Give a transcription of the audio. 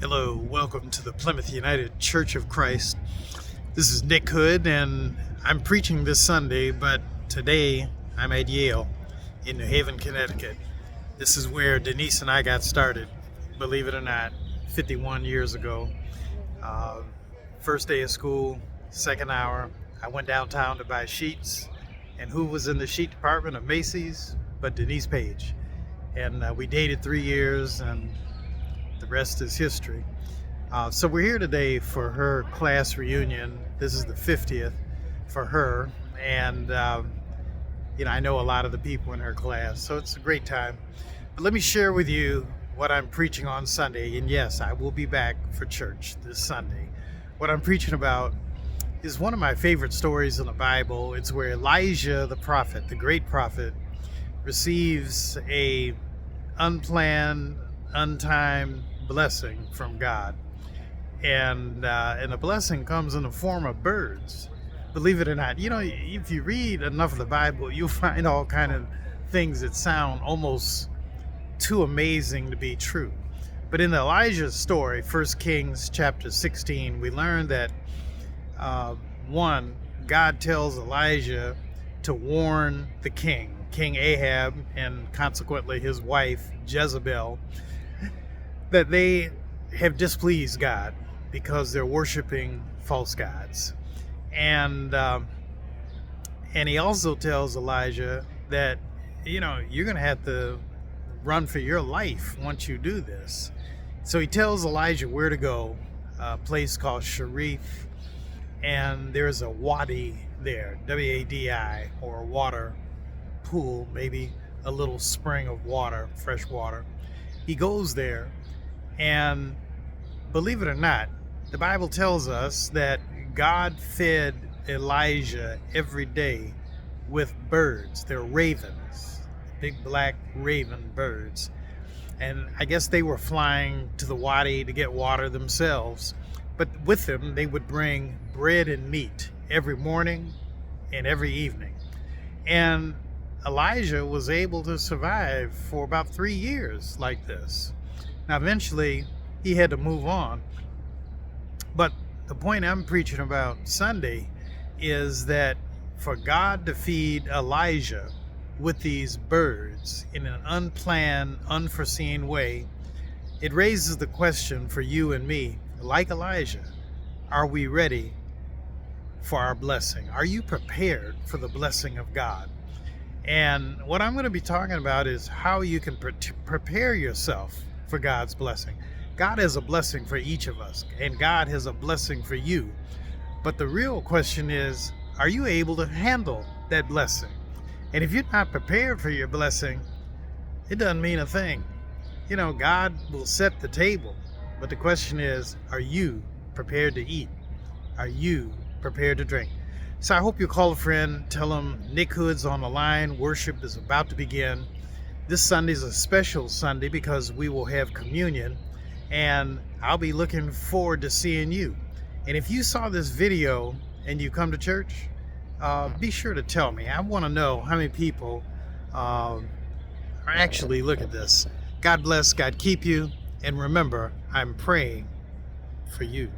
Hello, welcome to the Plymouth United Church of Christ. This is Nick Hood, and I'm preaching this Sunday, but today I'm at Yale in New Haven, Connecticut. This is where Denise and I got started, believe it or not, 51 years ago. Uh, First day of school, second hour, I went downtown to buy sheets, and who was in the sheet department of Macy's but Denise Page? And we dated 3 years, and the rest is history. So we're here today for her class reunion. This is the 50th for her, and I know a lot of the people in her class, so it's a great time. But let me share with you what I'm preaching on Sunday, and yes, I will be back for church this Sunday. What I'm preaching about is one of my favorite stories in the Bible. It's where Elijah, the prophet, the great prophet, receives a unplanned, untimed blessing from God, and the blessing comes in the form of birds. Believe it or not, if you read enough of the Bible, you'll find all kind of things that sound almost too amazing to be true. But in the Elijah story, 1 Kings chapter 16, we learn that God tells Elijah to warn the King Ahab, and consequently his wife Jezebel, that they have displeased God because they're worshiping false gods. And he also tells Elijah that, you're going to have to run for your life once you do this. So he tells Elijah where to go, a place called Sharif, and there's a wadi there, W-A-D-I, or a water pool, maybe a little spring of water, fresh water. He goes there, and believe it or not, the Bible tells us that God fed Elijah every day with birds. They're ravens, big black raven birds. And I guess they were flying to the wadi to get water themselves. But with them, they would bring bread and meat every morning and every evening. And Elijah was able to survive for about 3 years like this. Now, eventually, he had to move on. But the point I'm preaching about Sunday is that for God to feed Elijah with these birds in an unplanned, unforeseen way, it raises the question for you and me, like Elijah, are we ready for our blessing? Are you prepared for the blessing of God? And what I'm going to be talking about is how you can prepare yourself for God's blessing. God has a blessing for each of us, and God has a blessing for you. But the real question is, are you able to handle that blessing? And if you're not prepared for your blessing, it doesn't mean a thing. God will set the table, but the question is, are you prepared to eat? Are you prepared to drink? So I hope you call a friend, tell them Nick Hood's on the line. Worship is about to begin. This Sunday is a special Sunday because we will have communion, and I'll be looking forward to seeing you. And if you saw this video and you come to church, be sure to tell me. I want to know how many people are actually look at this. God bless, God keep you, and remember, I'm praying for you.